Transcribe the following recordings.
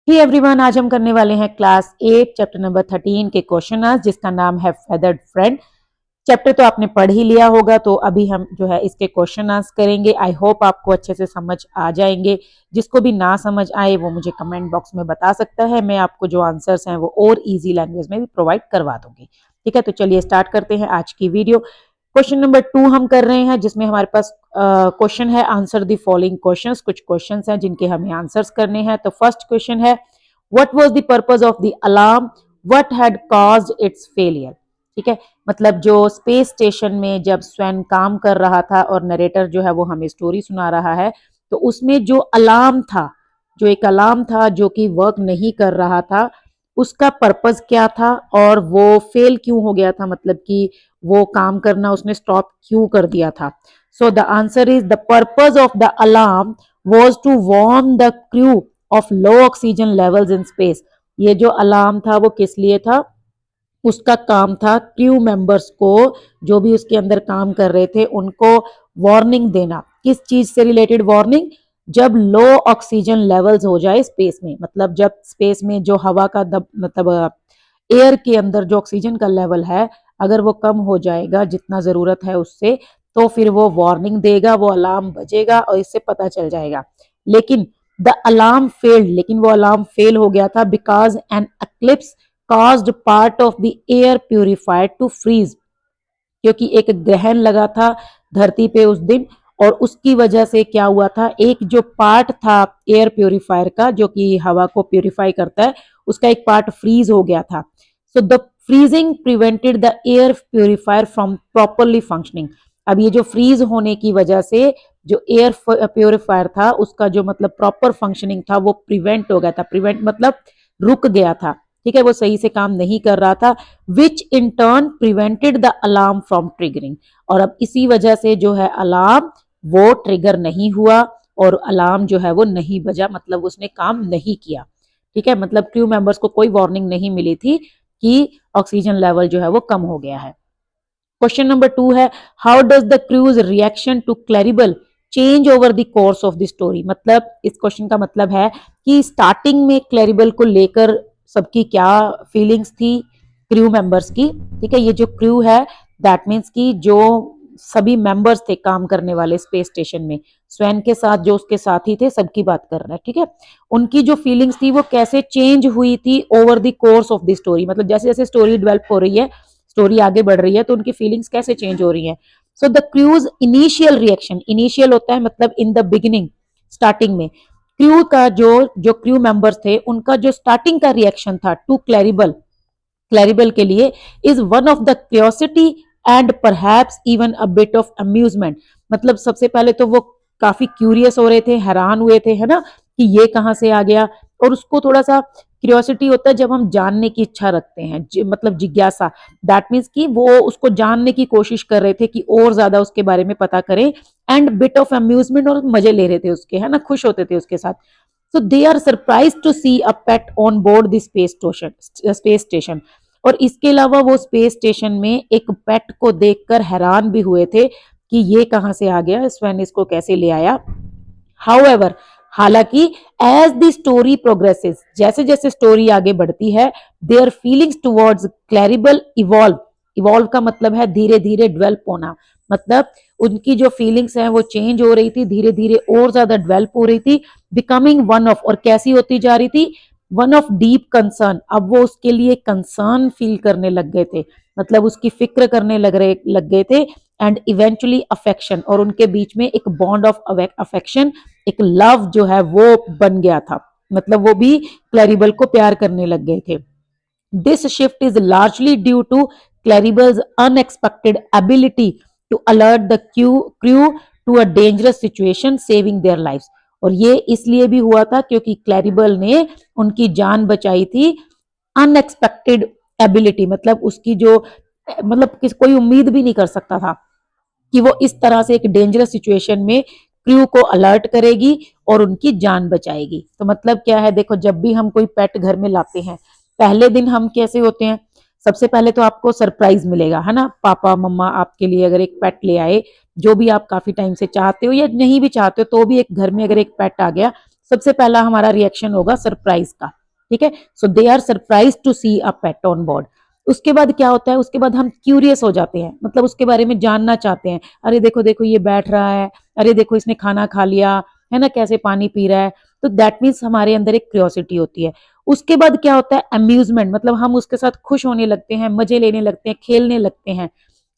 ही everyone, आज हम करने वाले हैं क्लास 8 चैप्टर नंबर 13 के क्वेश्चन आंसर, जिसका नाम है फेदर्ड फ्रेंड। चैप्टर तो आपने पढ़ ही लिया होगा, तो अभी हम जो है इसके क्वेश्चन आंसर करेंगे। आई होप आपको अच्छे से समझ आ जाएंगे। जिसको भी ना समझ आए वो मुझे कमेंट बॉक्स में बता सकता है। मैं आपको जो आंसर्स हैं वो और इजी लैंग्वेज में भी प्रोवाइड करवा दूंगी। ठीक है, तो चलिए स्टार्ट करते हैं आज की वीडियो। क्वेश्चन नंबर 2 हम कर रहे हैं, जिसमें हमारे पास क्वेश्चन है आंसर द फॉलोइंग क्वेश्चंस। कुछ क्वेश्चंस हैं जिनके हमें आंसर्स करने हैं। तो फर्स्ट क्वेश्चन है, what was the purpose of the alarm, what had caused it's failure. ठीक है, मतलब जो स्पेस स्टेशन में जब स्वैन काम कर रहा था और नरेटर जो है वो हमें स्टोरी सुना रहा है, तो उसमें जो अलार्म था, जो एक अलार्म था जो कि वर्क नहीं कर रहा था, उसका पर्पस क्या था और वो फेल क्यों हो गया था, मतलब कि वो काम करना उसने स्टॉप क्यों कर दिया था। So the answer is, the purpose of the alarm was to warn the crew of low oxygen levels in space. ये जो अलार्म था वो किस लिए था? उसका काम था क्रू मेंबर्स को, जो भी उसके अंदर काम कर रहे थे, उनको वार्निंग देना। किस चीज से रिलेटेड वार्निंग? जब लो ऑक्सीजन लेवल्स हो जाए स्पेस में, मतलब जब स्पेस में जो हवा का मतलब एयर के अंदर जो ऑक्सीजन का लेवल है, अगर वो कम हो जाएगा जितना जरूरत है उससे, तो फिर वो वार्निंग देगा, वो अलार्म बजेगा और इससे पता चल जाएगा। लेकिन द अलार्म फेल्ड, लेकिन वो अलार्म फेल हो गया था because an eclipse caused part of the air purifier to freeze, क्योंकि एक ग्रहण लगा था धरती पे उस दिन, और उसकी वजह से क्या हुआ था, एक जो पार्ट था एयर प्योरीफायर का जो कि हवा को प्योरीफाई करता है, उसका एक पार्ट फ्रीज हो गया था। So the freezing prevented the air purifier from properly functioning. अब ये जो फ्रीज होने की वजह से जो एयर प्योरीफायर था उसका जो मतलब प्रॉपर फंक्शनिंग था वो प्रिवेंट हो गया था। प्रिवेंट मतलब रुक गया था। ठीक है, वो सही से काम नहीं कर रहा था, which in turn prevented the alarm from triggering. और अब इसी वजह से जो है अलार्म वो ट्रिगर नहीं हुआ और अलार्म जो है वो नहीं बजा, मतलब उसने काम नहीं किया। ठीक है, मतलब क्रू मेंबर्स को कोई वार्निंग नहीं मिली थी कि ऑक्सीजन लेवल जो है वो कम हो गया है। क्वेश्चन नंबर 2 है, how does the crew reaction to Claribel change over the course of the story. मतलब इस क्वेश्चन का मतलब है कि स्टार्टिंग में क्लैरिबल को लेकर सबकी क्या फीलिंग्स थी क्रू मेंबर्स की। ठीक है, ये जो क्रू है दैट मीन्स की जो सभी मेंबर्स थे काम करने वाले स्पेस स्टेशन में, स्वैन के साथ जो उसके साथी थे, सबकी बात कर रहा है। ठीक है, उनकी जो फीलिंग्स थी वो कैसे चेंज हुई थी over the course of the story, मतलब जैसे जैसे स्टोरी डेवलप हो रही है, स्टोरी आगे बढ़ रही है, तो उनकी फीलिंग्स कैसे चेंज हो रही है। So the cruise initial reaction, initial होता है मतलब इन द बिगिनिंग, स्टार्टिंग में क्रू का जो जो क्रू मेंबर्स थे उनका जो स्टार्टिंग का रिएक्शन था टू क्लैरिबल, क्लैरिबल के लिए, is one of the curiosity and perhaps even a bit of amusement. मतलब सबसे पहले तो वो काफी क्यूरियस हो रहे थे, हैरान हुए थे, है ना, कि ये कहां से आ गया। और उसको थोड़ा सा क्यूरियोसिटी होता है जब हम जानने की इच्छा रखते हैं, मतलब जिज्ञासा। दैट मीन्स कि वो उसको जानने की कोशिश कर रहे थे कि और ज्यादा उसके बारे में पता करें। एंड बिट ऑफ अम्यूजमेंट, और मजे ले रहे थे उसके, है ना, खुश होते थे उसके साथ। So they are surprise to see a pet on board the space station. और इसके अलावा वो स्पेस स्टेशन में एक पेट को देखकर हैरान भी हुए थे कि ये कहां से आ गया, स्वैन इसको कैसे ले आया। हाउएवर, हालांकि एज द स्टोरी प्रोग्रेसेस, जैसे जैसे स्टोरी आगे बढ़ती है, their feelings towards Claribel evolve. Evolve का मतलब है धीरे धीरे डेवलप होना, मतलब उनकी जो फीलिंग्स हैं वो चेंज हो रही थी, धीरे धीरे और ज्यादा डेवलप हो रही थी। बिकमिंग वन ऑफ, और कैसी होती जा रही थी, वन ऑफ डीप कंसर्न। अब वो उसके लिए कंसर्न फील करने लग गए थे, मतलब उसकी फिक्र करने लग गए थे। एंड इवेंचुअली अफेक्शन, और उनके बीच में एक बॉन्ड ऑफ अफेक्शन, एक लव जो है वो बन गया था, मतलब वो भी क्लैरिबल को प्यार करने लग गए थे। This shift is largely due to Claribel's unexpected ability to alert the crew to a dangerous situation, saving their lives. और ये इसलिए भी हुआ था क्योंकि क्लैरिबल ने उनकी जान बचाई थी। अनएक्सपेक्टेड एबिलिटी मतलब उसकी जो, मतलब कोई उम्मीद भी नहीं कर सकता था कि वो इस तरह से एक डेंजरस सिचुएशन में क्रू को अलर्ट करेगी और उनकी जान बचाएगी। तो मतलब क्या है, देखो जब भी हम कोई पेट घर में लाते हैं, पहले दिन हम कैसे होते हैं, सबसे पहले तो आपको सरप्राइज मिलेगा, है ना। पापा मम्मा आपके लिए अगर एक पेट ले आए, जो भी आप काफी टाइम से चाहते हो या नहीं भी चाहते हो, तो भी एक घर में अगर एक पेट आ गया, सबसे पहला हमारा रिएक्शन होगा सरप्राइज का, ठीक है। So they are surprise to see a pet on board. उसके बाद क्या होता है, उसके बाद हम क्यूरियस हो जाते हैं, मतलब उसके बारे में जानना चाहते हैं। अरे देखो देखो ये बैठ रहा है, अरे देखो इसने खाना खा लिया है ना, कैसे पानी पी रहा है। तो दैट मीन्स हमारे अंदर एक क्यूरियोसिटी होती है। उसके बाद क्या होता है, अम्यूजमेंट, मतलब हम उसके साथ खुश होने लगते हैं, मजे लेने लगते हैं, खेलने लगते हैं।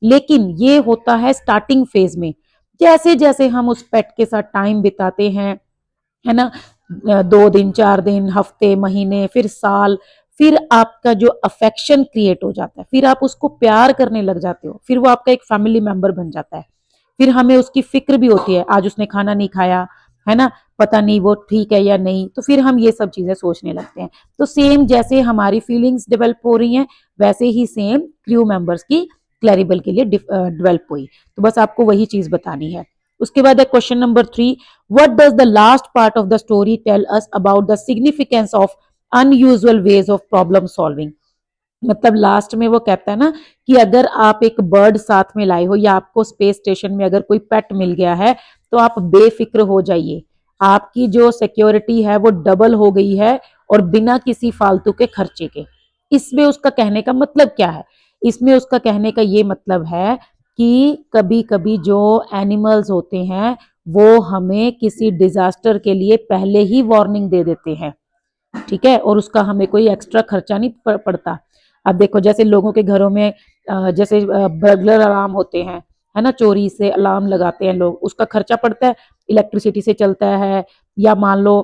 लेकिन ये होता है स्टार्टिंग फेज में। जैसे जैसे हम उस पेट के साथ टाइम बिताते हैं, है ना, 2 दिन 4 दिन, हफ्ते, महीने, फिर साल, फिर आपका जो अफेक्शन क्रिएट हो जाता है, फिर आप उसको प्यार करने लग जाते हो, फिर वो आपका एक फैमिली मेंबर बन जाता है। फिर हमें उसकी फिक्र भी होती है, आज उसने खाना नहीं खाया, है ना, पता नहीं वो ठीक है या नहीं, तो फिर हम ये सब चीजें सोचने लगते हैं। तो सेम जैसे हमारी फीलिंग्स डेवलप हो रही हैं, वैसे ही सेम क्रू मेंबर्स की क्लैरिबल के लिए डेवलप हुई। तो बस आपको वही चीज बतानी है। उसके बाद है question number 3, what does the last part of the story tell us about the significance of unusual ways of problem solving. मतलब लास्ट में वो कहता है ना कि अगर आप एक बर्ड साथ में लाए हो या आपको स्पेस स्टेशन में अगर कोई पेट मिल गया है, तो आप बेफिक्र हो जाइए, आपकी जो सिक्योरिटी है वो डबल हो गई है, और बिना किसी फालतू के खर्चे के। इसमें उसका कहने का मतलब क्या है, इसमें उसका कहने का ये मतलब है कि कभी कभी जो एनिमल्स होते हैं वो हमें किसी डिजास्टर के लिए पहले ही वार्निंग दे देते हैं, ठीक है, और उसका हमें कोई एक्स्ट्रा खर्चा नहीं पड़ता। अब देखो जैसे लोगों के घरों में जैसे बर्गलर अलार्म होते हैं, है ना, चोरी से अलार्म लगाते हैं लोग, उसका खर्चा पड़ता है, इलेक्ट्रिसिटी से चलता है, या मान लो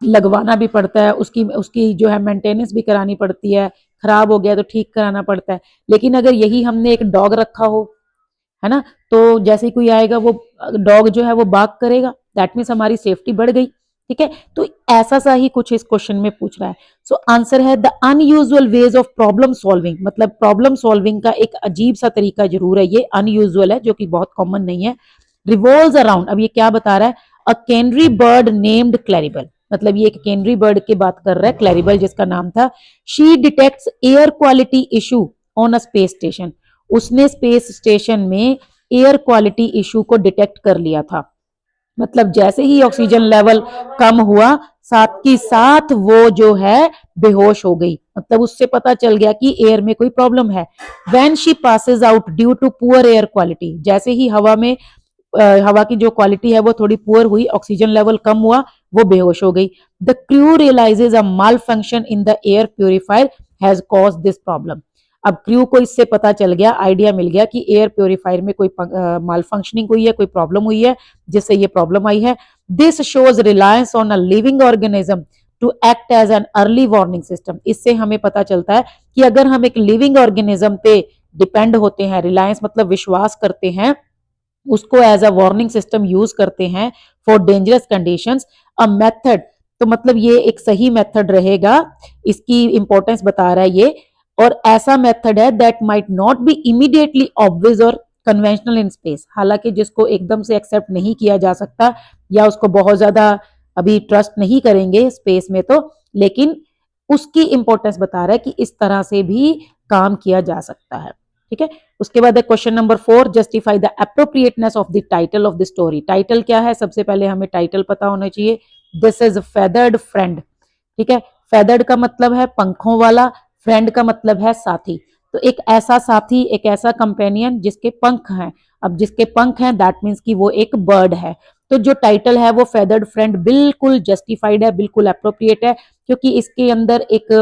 लगवाना भी पड़ता है, उसकी उसकी जो है मेंटेनेंस भी करानी पड़ती है, खराब हो गया तो ठीक कराना पड़ता है। लेकिन अगर यही हमने एक डॉग रखा हो, है ना, तो जैसे ही कोई आएगा वो डॉग जो है वो बाग करेगा, दैट मीन्स हमारी सेफ्टी बढ़ गई, ठीक है। तो ऐसा सा ही कुछ इस क्वेश्चन में पूछ रहा है। सो आंसर है the unusual ways of problem solving, मतलब प्रॉब्लम सॉल्विंग का एक अजीब सा तरीका जरूर है, ये अनयूजुअल है, जो कि बहुत कॉमन नहीं है। रिवॉल्व्स अराउंड, अब ये क्या बता रहा है, अ कैनरी बर्ड नेम्ड क्लैरिबल, मतलब ये एक कैनरी बर्ड की बात कर रहा है, क्लैरिबल जिसका नाम था। She detects air quality issue on a space station, उसने स्पेस स्टेशन में एयर क्वालिटी इशू को डिटेक्ट कर लिया था। मतलब जैसे ही ऑक्सीजन लेवल कम हुआ, साथ की साथ वो जो है बेहोश हो गई, मतलब उससे पता चल गया कि एयर में कोई प्रॉब्लम है। When she passes out due to poor air quality, जैसे ही हवा में हवा की जो क्वालिटी है वो थोड़ी पुअर हुई, ऑक्सीजन लेवल कम हुआ, वो बेहोश हो गई। The crew realises a malfunction in the air purifier has cause this problem. अब क्रू को इससे पता चल गया, आइडिया मिल गया कि एयर प्योरीफायर में कोई माल फंक्शनिंग हुई है, कोई प्रॉब्लम हुई है, जिससे ये प्रॉब्लम आई है। This shows reliance on a living organism to act as an early warning system. इससे हमें पता चलता है कि अगर हम एक लिविंग ऑर्गेनिज्म पे डिपेंड होते हैं, रिलायंस मतलब विश्वास करते हैं, उसको as a warning system use करते हैं for dangerous conditions, a method, तो मतलब ये एक सही मेथड रहेगा, इसकी इंपॉर्टेंस बता रहा है ये। और ऐसा मेथड है that might not be immediately obvious और कन्वेंशनल इन स्पेस, हालांकि जिसको एकदम से एक्सेप्ट नहीं किया जा सकता, या उसको बहुत ज्यादा अभी ट्रस्ट नहीं करेंगे स्पेस में, तो लेकिन उसकी इंपॉर्टेंस बता रहा है कि इस तरह से भी काम किया जा सकता है, ठीक है। उसके बाद question number 4, justify the appropriateness of the title of the story. Title क्या है, सबसे पहले हमें टाइटल पता होना चाहिए। दिस इज फेदर्ड फ्रेंड, ठीक है। फेदर्ड का मतलब है पंखों वाला, फ्रेंड का मतलब है साथी। तो एक ऐसा साथी, एक ऐसा कंपेनियन जिसके पंख हैं। अब जिसके पंख हैं दैट मीन्स कि वो एक बर्ड है। तो जो टाइटल है वो फेदर्ड फ्रेंड बिल्कुल जस्टिफाइड है, बिल्कुल अप्रोप्रिएट है, क्योंकि इसके अंदर एक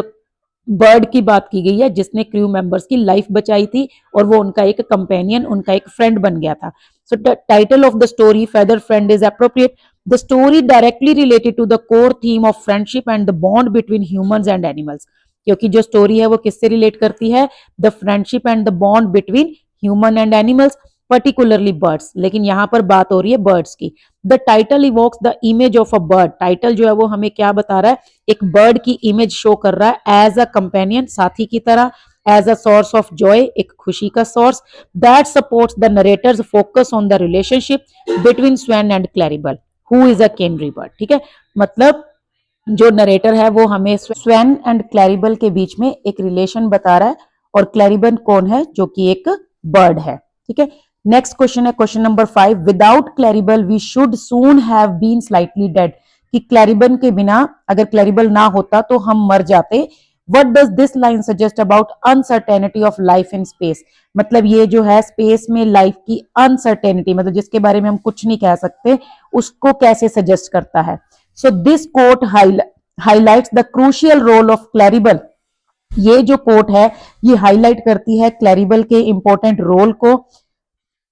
बर्ड की बात की गई है जिसने क्रू मेंबर्स की लाइफ बचाई थी, और वो उनका एक कंपेनियन, उनका एक फ्रेंड बन गया था। So the title of the story feather friend is appropriate. The story directly related to the core theme of friendship and the bond between humans and animals, क्योंकि जो स्टोरी है वो किससे रिलेट करती है, the friendship and the bond between human and animals, particularly birds, लेकिन यहां पर बात हो रही है बर्ड्स की। The title evokes the image of a bird, title जो है वो हमें क्या बता रहा है, एक बर्ड की इमेज शो कर रहा है एज अ कंपेनियन, साथी की तरह, as a source of joy, एक खुशी का source, that supports the narrator's focus on the relationship between Swan and Claribel who is a canary bird, ठीक है। मतलब जो नरेटर है वो हमें स्वैन एंड क्लैरिबल के बीच में एक रिलेशन बता रहा है, और क्लैरिबल कौन है, जो कि एक बर्ड है, ठीक है। नेक्स्ट क्वेश्चन है question number 5, without Claribel we should soon have been slightly dead. कि क्लैरिबन के बिना, अगर क्लैरिबल ना होता तो हम मर जाते। What does this line suggest about uncertainty of life in space? मतलब ये जो है स्पेस में लाइफ की अनसर्टेनिटी, मतलब जिसके बारे में हम कुछ नहीं कह सकते, उसको कैसे सजेस्ट करता है। So this quote highlights the crucial role of Claribel. ये जो कोट है ये हाईलाइट करती है क्लैरिबल के इंपॉर्टेंट रोल को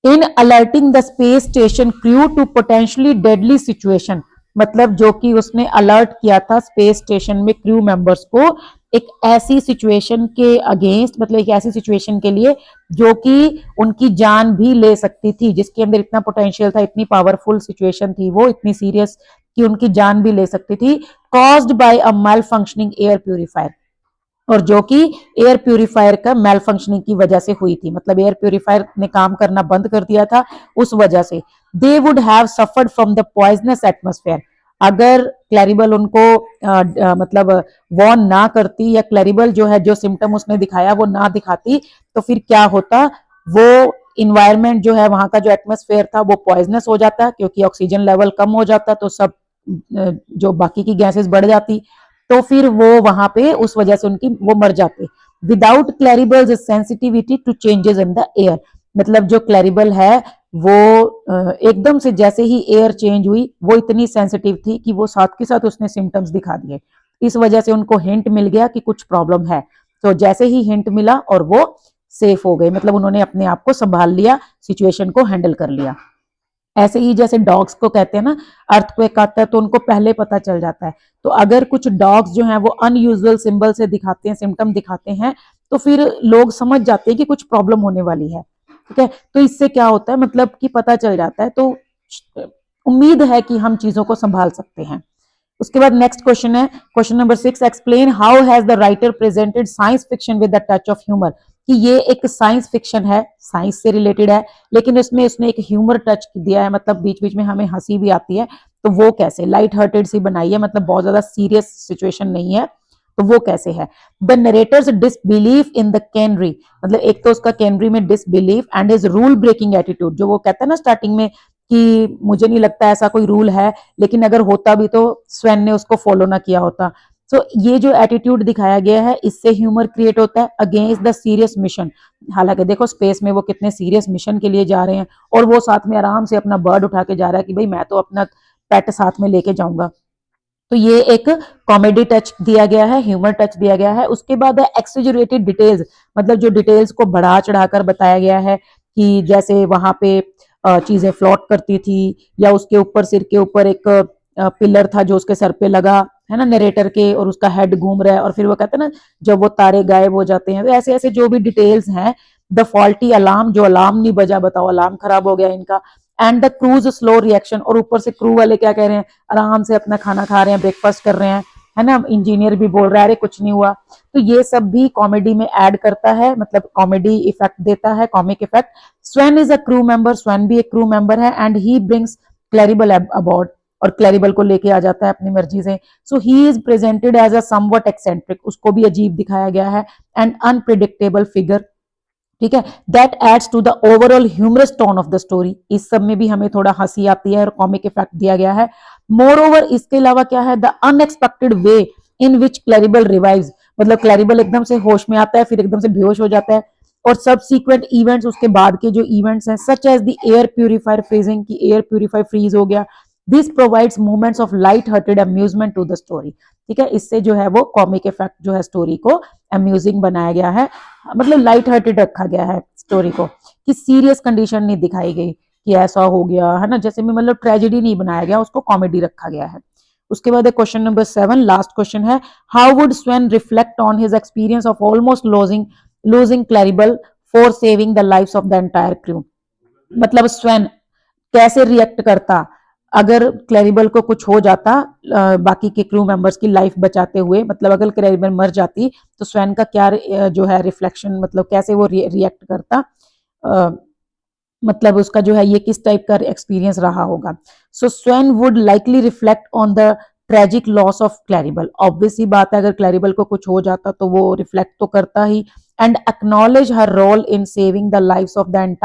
in alerting the space station crew to potentially deadly situation. मतलब जो कि उसने अलर्ट किया था स्पेस स्टेशन में क्रू मेंबर्स को एक ऐसी सिचुएशन के अगेंस्ट, मतलब एक ऐसी सिचुएशन के लिए जो कि उनकी जान भी ले सकती थी, जिसके अंदर इतना पोटेंशियल था, इतनी पावरफुल सिचुएशन थी वो, इतनी सीरियस कि उनकी जान भी ले सकती थी, caused by a malfunctioning air purifier. और जो कि एयर प्यूरिफायर का मेल फंक्शनिंग की वजह से हुई थी, मतलब एयर प्यूरिफायर ने काम करना बंद कर दिया था उस वजह से। They would have suffered from the poisonous atmosphere. अगर क्लैरिबल उनको मतलब वार्न ना करती, या क्लैरिबल जो है जो सिम्टम उसने दिखाया वो ना दिखाती, तो फिर क्या होता, वो इन्वायरमेंट जो है वहां का जो एटमोस्फेयर था वो पॉइजनस हो जाता, क्योंकि ऑक्सीजन लेवल कम हो जाता तो सब जो बाकी की गैसेस बढ़ जाती, तो फिर वो वहां पे उस वजह से उनकी वो मर जाते। Without Claribel sensitivity to changes in the air. मतलब जो क्लैरिबल है वो एकदम से जैसे ही एयर चेंज हुई वो इतनी सेंसिटिव थी कि वो साथ के साथ उसने सिम्टम्स दिखा दिए। इस वजह से उनको हिंट मिल गया कि कुछ प्रॉब्लम है, तो जैसे ही हिंट मिला और वो सेफ हो गए, मतलब उन्होंने अपने आप को संभाल लिया, सिचुएशन को हैंडल कर लिया। ऐसे ही जैसे डॉग्स को कहते हैं ना, अर्थक्वेक आता है तो उनको पहले पता चल जाता है, तो अगर कुछ डॉग्स जो हैं वो अनयूजुअल सिंबल से दिखाते हैं, सिम्टम दिखाते हैं, तो फिर लोग समझ जाते हैं कि कुछ प्रॉब्लम होने वाली है। ठीक है, तो इससे क्या होता है, मतलब कि पता चल जाता है, तो उम्मीद है कि हम चीजों को संभाल सकते हैं। उसके बाद नेक्स्ट क्वेश्चन है, question number 6, explain how has the writer presented science fiction with the touch of humour. कि ये एक साइंस फिक्शन है, साइंस से रिलेटेड है, लेकिन इसमें उसने एक ह्यूमर टच दिया है, मतलब बीच बीच में हमें हंसी भी आती है, तो वो कैसे लाइट हार्टेड सी बनाई है, मतलब बहुत ज्यादा सीरियस सिचुएशन नहीं है, तो वो कैसे है। The narrator's disbelief in the canary. मतलब एक तो उसका कैनरी में disbelief and his rule breaking attitude, जो वो कहता है ना स्टार्टिंग में कि मुझे नहीं लगता ऐसा कोई रूल है, लेकिन अगर होता भी तो स्वेन ने उसको फॉलो ना किया होता। तो ये जो एटीट्यूड दिखाया गया है, इससे ह्यूमर क्रिएट होता है अगेंस्ट द सीरियस मिशन। हालांकि देखो स्पेस में वो कितने सीरियस मिशन के लिए जा रहे हैं, और वो साथ में आराम से अपना बर्ड उठा के जा रहा है कि भाई मैं तो अपना पेट साथ में लेके जाऊंगा। तो ये एक कॉमेडी टच दिया गया है, ह्यूमर टच दिया गया है। उसके बाद है एक्सेजरेटेड डिटेल्स, मतलब जो डिटेल्स को बढ़ा चढ़ाकर बताया गया है, कि जैसे वहां पे चीजें फ्लोट करती थी, या उसके ऊपर सिर के ऊपर एक पिलर था जो उसके सर पे लगा है ना नरेटर के, और उसका हेड घूम रहा है, और फिर वो कहते हैं ना जब वो तारे गायब हो जाते हैं, तो ऐसे ऐसे जो भी डिटेल्स हैं। द फॉल्टी अलार्म, जो अलार्म नहीं बजा, बताओ अलार्म खराब हो गया इनका। And the cruise slow reaction, और ऊपर से क्रू वाले क्या कह रहे हैं, आराम से अपना खाना खा रहे हैं, ब्रेकफास्ट कर रहे हैं, है ना, इंजीनियर भी बोल रहा है अरे कुछ नहीं हुआ। तो ये सब भी कॉमेडी में ऐड करता है, मतलब कॉमेडी इफेक्ट देता है, comic effect. Sven is a crew member, Sven भी एक क्रू मेंबर है, and he brings Claribel aboard, और क्लैरिबल को लेके आ जाता है अपनी मर्जी से। So he is presented as a somewhat eccentric, उसको भी अजीब दिखाया गया है, एंड अनप्रिडिक्टेबल फिगर। ठीक है, that adds to the overall humorous tone of the story. इस सब में भी हमें थोड़ा हंसी आती है और कॉमिक इफेक्ट दिया गया है। मोर ओवर, इसके अलावा क्या है, the unexpected way in which Claribel revives. मतलब क्लैरिबल एकदम से होश में आता है, फिर एकदम से बेहोश हो जाता है, और सबसीक्वेंट इवेंट्स, उसके बाद के जो इवेंट्स हैं, such as the air purifier freezing, की एयर प्यूरिफायर फ्रीज हो गया। This provides moments of light hearted amusement to the story. ठीक है, इससे जो है वो कॉमिक इफेक्ट जो है स्टोरी को अम्यूजिंग बनाया गया है, मतलब लाइट हार्टेड रखा गया है स्टोरी को, कि सीरियस कंडीशन नहीं दिखाई गई कि ऐसा हो गया है ना, जैसे में मतलब ट्रेजेडी नहीं बनाया गया, उसको कॉमेडी रखा गया है। उसके बाद क्वेश्चन नंबर 7, लास्ट क्वेश्चन है, how would Sven reflect on his experience of almost losing Claribel for saving the lives of the entire crew. मतलब स्वेन कैसे रिएक्ट करता अगर क्लैरिबल को कुछ हो जाता, बाकी के क्रू मेंबर्स की लाइफ बचाते हुए, मतलब अगर क्लैरिबल मर जाती तो स्वैन का क्या जो है रिफ्लेक्शन, मतलब कैसे वो रिएक्ट करता, मतलब उसका जो है ये किस टाइप का एक्सपीरियंस रहा होगा। So Sven would likely reflect on the tragic loss of Claribel. Obvious ही बात है, अगर क्लैरिबल को कुछ हो जाता तो वो रिफ्लेक्ट तो करता ही, and acknowledge her role in saving the lives of the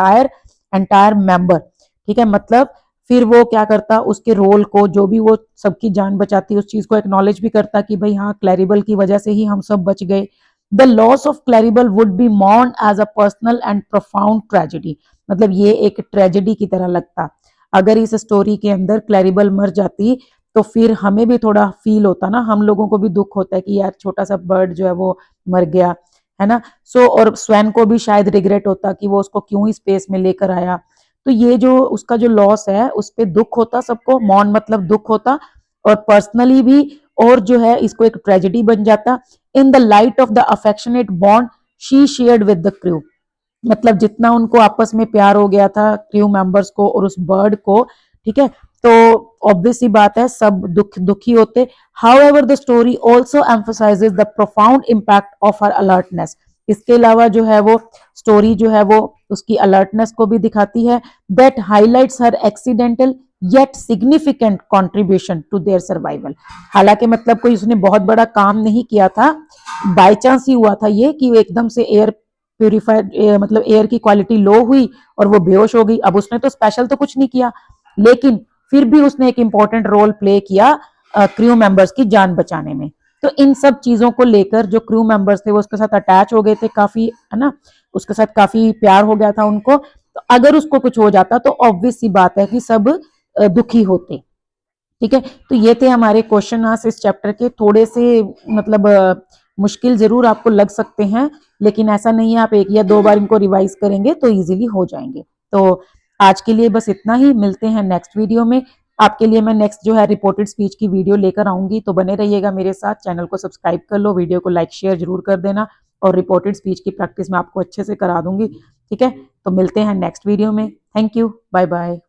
entire member. ठीक है, मतलब फिर वो क्या करता, उसके रोल को, जो भी वो सबकी जान बचाती उस चीज को एक्नॉलेज भी करता कि भाई हाँ क्लैरिबल की वजह से ही हम सब बच गए। The loss of Claribel would be mourned as a personal and profound tragedy, मतलब ये एक ट्रेजेडी की तरह लगता। अगर इस स्टोरी के अंदर क्लैरिबल मर जाती तो फिर हमें भी थोड़ा फील होता ना, हम लोगों को भी दुख होता है कि यार छोटा सा बर्ड जो है वो मर गया, है ना। सो और स्वैन को भी शायद रिग्रेट होता कि वो उसको क्यों ही स्पेस में लेकर आया। तो ये जो उसका जो लॉस है उस पर दुख होता सबको, मौन मतलब दुख होता, और पर्सनली भी, और जो है इसको एक ट्रेजेडी बन जाता। In the light of the affectionate bond she shared with the crew, मतलब जितना उनको आपस में प्यार हो गया था क्रू मेंबर्स को और उस बर्ड को, ठीक है, तो ऑब्वियस सी बात है सब दुखी होते। However the story also emphasises the profound impact of her alertness, इसके अलावा जो है वो स्टोरी जो है वो उसकी अलर्टनेस को भी दिखाती है। That highlights her accidental yet significant contribution to their survival, हालांकि मतलब कोई उसने बहुत बड़ा काम नहीं किया था, बाय चांस ही हुआ था ये कि एकदम से एयर प्यूरिफाइड, मतलब एयर की क्वालिटी लो हुई और वो बेहोश हो गई। अब उसने तो स्पेशल तो कुछ नहीं किया, लेकिन फिर भी उसने एक इंपॉर्टेंट रोल प्ले किया क्रू मेंबर्स की जान बचाने में। तो इन सब चीजों को लेकर जो क्रू मेंबर्स थे वो उसके साथ अटैच हो गए थे काफी, है ना, उसके साथ काफी प्यार हो गया था उनको। तो अगर उसको कुछ हो जाता तो ऑब्वियस सी बात है कि सब दुखी होते। ठीक है, तो ये थे हमारे क्वेश्चन आंसर इस चैप्टर के, थोड़े से मतलब मुश्किल जरूर आपको लग सकते हैं, लेकिन ऐसा नहीं है, आप एक या दो बार इनको रिवाइज करेंगे तो इजीली हो जाएंगे। तो आज के लिए बस इतना ही, मिलते हैं नेक्स्ट वीडियो में। आपके लिए मैं नेक्स्ट जो है रिपोर्टेड स्पीच की वीडियो लेकर आऊंगी, तो बने रहिएगा मेरे साथ, चैनल को सब्सक्राइब कर लो, वीडियो को लाइक शेयर जरूर कर देना, और रिपोर्टेड स्पीच की प्रैक्टिस मैं आपको अच्छे से करा दूंगी। ठीक है, तो मिलते हैं नेक्स्ट वीडियो में। Thank you, bye bye.